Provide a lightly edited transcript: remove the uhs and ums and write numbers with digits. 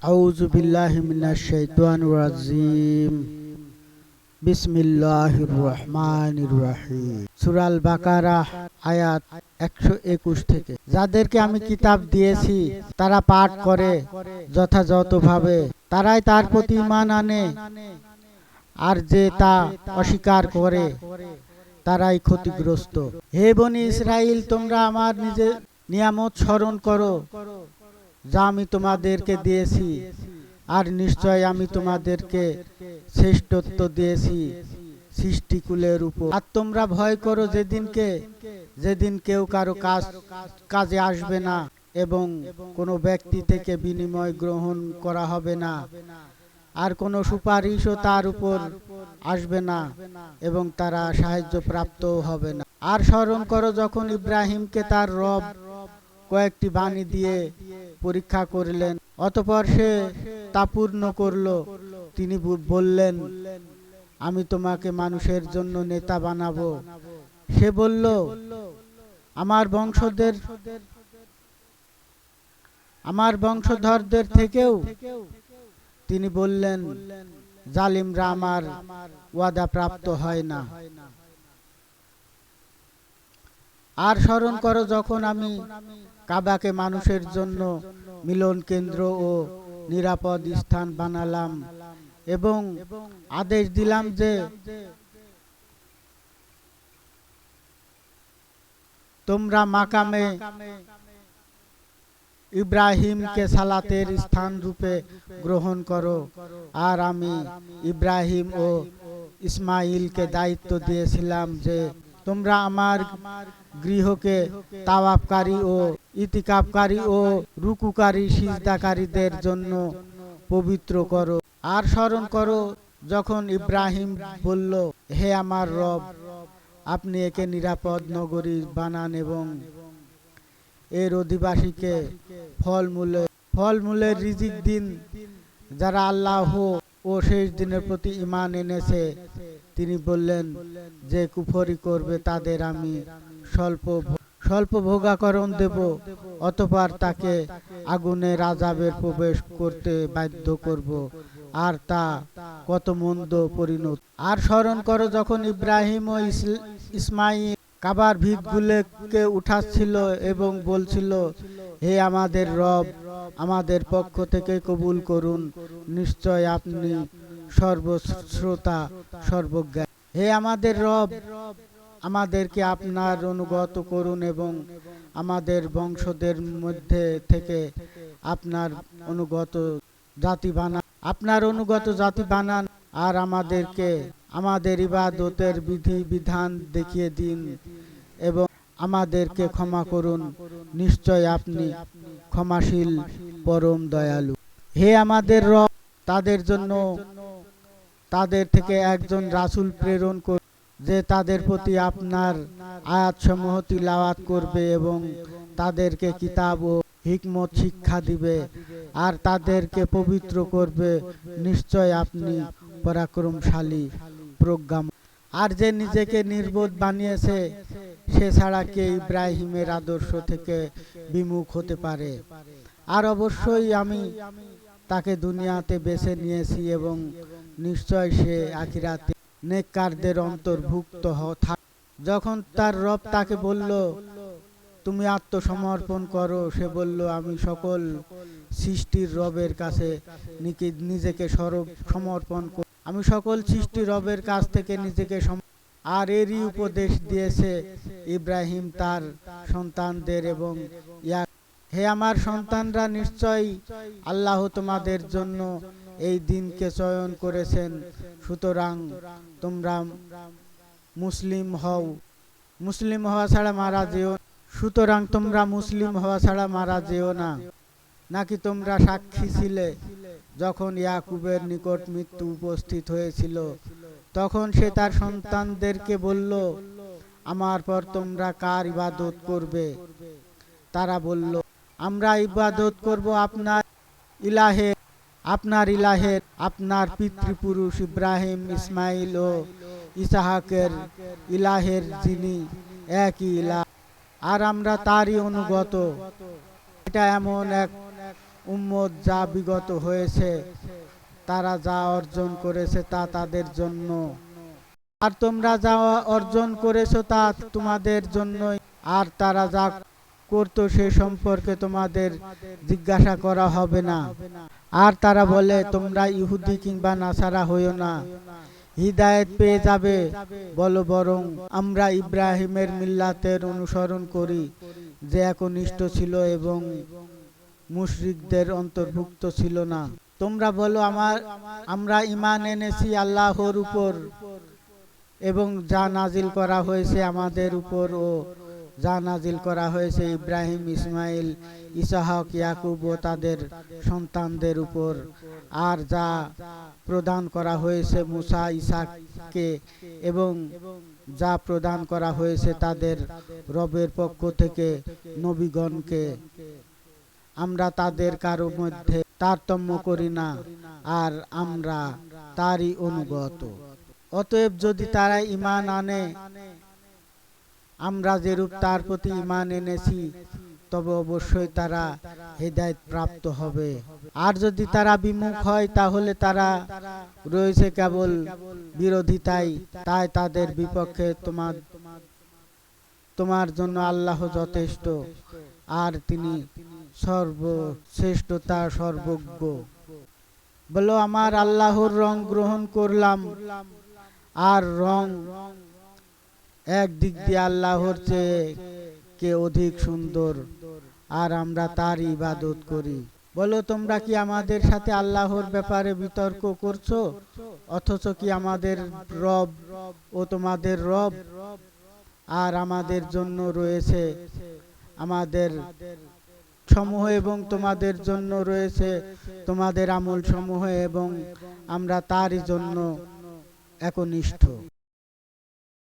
আউযু বিল্লাহি মিনাশ শাইতানির রাজিম। বিসমিল্লাহির রহমানির রহিম। সূরা আল বাকারা আয়াত 121 থেকে। যাদেরকে আমি কিতাব দিয়েছি তারা পাঠ করে যথাযথভাবে, তারাই তার প্রতি ঈমান আনে, আর যে তা অস্বীকার করে তারাই ক্ষতিগ্রস্ত। হে বনী ইসরাইল, তোমরা আমার নিজের নিয়ামত স্মরণ করো যা আমি তোমাদেরকে দিয়েছি, আর নিশ্চয় আমি তোমাদেরকে শ্রেষ্ঠত্ব দিয়েছি সৃষ্টিকুলের উপর। আর তোমরা ভয় করো যেদিন কেউ কারো কাজে আসবে না এবং কোনো ব্যক্তি থেকে বিনিময় গ্রহণ করা হবে না, আর কোনো সুপারিশও তার উপর আসবে না এবং তারা সাহায্য প্রাপ্ত হবে না। আর স্মরণ করো যখন ইব্রাহিমকে তার রব কয়েকটি বাণী দিয়ে পরীক্ষা করলেন, অতঃপর সে তা পূর্ণ করল। তিনি বললেন, আমি তোমাকে মানুষের জন্য নেতা বানাবো। সে বলল, আমার বংশধরদের থেকেও। তিনি বললেন, জালিমরা আমার ওয়াদা প্রাপ্ত হয় না। আর স্মরণ করো যখন আমি কাবাকে মানুষের জন্য মিলন কেন্দ্র ও নিরাপদ স্থান বানালাম এবং আদেশ দিলাম যে তোমরা মাকামে ইব্রাহিমকে সালাতের স্থান রূপে গ্রহণ করো। আর আমি ইব্রাহিম ও ইসমাইলকে দায়িত্ব দিয়েছিলাম যে তোমরা আমার গৃহকে তাওয়াফকারী ও ইতিকাফকারী ও রুকুকারী সিজদাকারীদের জন্য পবিত্র করো। আর স্মরণ করো যখন ইব্রাহিম বলল, হে আমার রব, আপনি একে নিরাপদ নগরী বানান এবং এর অধিবাসীকে ফলমূলের রিজিক দিন। যারা আল্লাহ ও শেষ দিনের প্রতি ঈমান এনেছে। তিনি বললেন, যে কুফরি করবে তাদের আমি স্বল্প ভোগাকরণ দেব, অতঃপর তাকে আগুনের আযাবের প্রবেশ করতে বাধ্য করব, আর তা কত মন্দ পরিণত। আর স্মরণ করো যখন ইব্রাহিম ও ইসমাইল কাবার ভিতগুলোকে উঠাচ্ছিল এবং বলছিল, হে আমাদের রব, আমাদের পক্ষ থেকে কবুল করুন, নিশ্চয় আপনি সর্বশ্রোতা সর্বজ্ঞানী। হে আমাদের রব, আমাদেরকে আপনার অনুগত করুন এবং আমাদের বংশদের মধ্যে থেকে আপনার অনুগত জাতি বানান, আর আমাদেরকে আমাদের ইবাদতের বিধি বিধান দেখিয়ে দিন এবং আমাদেরকে ক্ষমা করুন, নিশ্চয় আপনি ক্ষমাশীল পরম দয়ালু। হে আমাদের রব, তাদের জন্য তাদের থেকে একজন রাসূল প্রেরণ করুন, যে তাদের প্রতি আপনার আয়াতসমূহ তিলাওয়াত করবে এবং তাদেরকে কিতাব ও হিকমত শিক্ষা দিবে, আর তাদেরকে পবিত্র করবে। নিশ্চয় আপনি পরাক্রমশালী প্রজ্ঞাময়। আর যে নিজেকে নির্বোধ বানিয়েছে, সে ছাড়া কে ইব্রাহিমের আদর্শ থেকে বিমুখ হতে পারে? আর অবশ্যই আমি তাকে দুনিয়াতে বেছে নিয়েছি এবং নিশ্চয় সে আখিরাতে নেককারদের অন্তর্ভুক্ত থাকবে। যখন তার রব তাকে বলল, তুমি আত্মসমর্পণ করো, সে বলল, আমি সকল সৃষ্টির রবের কাছে নিজেকে সমর্পণ করি। আমি সকল সৃষ্টির রবের কাছ থেকে নিজেকে আর এরই উপদেশ দিয়েছে ইব্রাহিম তার সন্তানদের এবং হে আমার সন্তানরা, নিশ্চয় আল্লাহ তোমাদের জন্য এই দিনকে চয়ন করেছেন, সুতরাং তোমরা মুসলিম হওয়া ছাড়া মারা যেও না। নাকি তোমরা সাক্ষী ছিলে যখন ইয়াকুবের নিকট মৃত্যু উপস্থিত হয়েছিল? তখন সে তার সন্তানদেরকে বলল, আমার পর তোমরা কার ইবাদত করবে? তারা বলল, আমরা ইবাদত করব আপনার ইলাহের, আপনার পিতৃপুরুষ ইব্রাহিম, ইসমাইল ও ইসহাকের ইলাহের, যিনি একই ইলাহ, আর আমরা তারই অনুগত। এটা এমন এক উম্মত যা বিগত হয়েছে, তারা যা অর্জন করেছে তা তাদের জন্য, আর তোমরা যা অর্জন করেছো তা তোমাদের জন্যই, আর তারা যা করতো সে সম্পর্কে তোমাদের জিজ্ঞাসা করা হবে না। আর তারা বলে, তোমরা ইহুদি কিংবা নাসারা হইও না, হিদায়াত পেয়ে যাবে। বলো, বরং আমরা ইব্রাহিমের মিল্লাতের অনুসরণ করি, যে একনিষ্ঠ ছিল এবং মুশরিকদের অন্তর্ভুক্ত ছিল না। তোমরা বলো, আমরা ঈমান এনেছি আল্লাহর উপর এবং যা নাজিল করা হয়েছে আমাদের উপর, ও যা নাজিল করা হয়েছে ইব্রাহিম, ইসমাইল, ইসহাক, ইয়াকুব ও তাদের সন্তানদের উপর, আর যা প্রদান করা হয়েছে মুসা, ইসাককে, এবং যা প্রদান করা হয়েছে তাদের রবের পক্ষ থেকে নবীগণকে। আমরা তাদের কারো মধ্যে তারতম্য করি না, আর আমরা তারই অনুগত। অতএব যদি তারা ঈমান আনে আমরা যেরূপ তার প্রতি ঈমান এনেছি, তবে অবশ্যই তারা হেদায়েত প্রাপ্ত হবে। আর যদি তারা বিমুখ হয়, তাহলে তারা রয়েছে কেবল বিরোধিতায়। তাই তাদের বিপক্ষে তোমার জন্য আল্লাহ যথেষ্ট, আর তিনি সর্বশ্রেষ্ঠতা সর্বজ্ঞ। বলো, আমার আল্লাহর রং গ্রহণ করলাম, আর রং একদিক দিয়ে আল্লাহর চেয়ে কে অধিক সুন্দর, আর আমরা তার ইবাদত করি। বলো, তোমরা কি আমাদের সাথে আল্লাহর ব্যাপারে বিতর্ক করছো, অথচ কি আমাদের রব ও তোমাদের রব, আর আমাদের জন্য রয়েছে আমাদের সমূহ এবং তোমাদের জন্য রয়েছে তোমাদের আমল সমূহ, এবং আমরা তারই জন্য একনিষ্ঠ।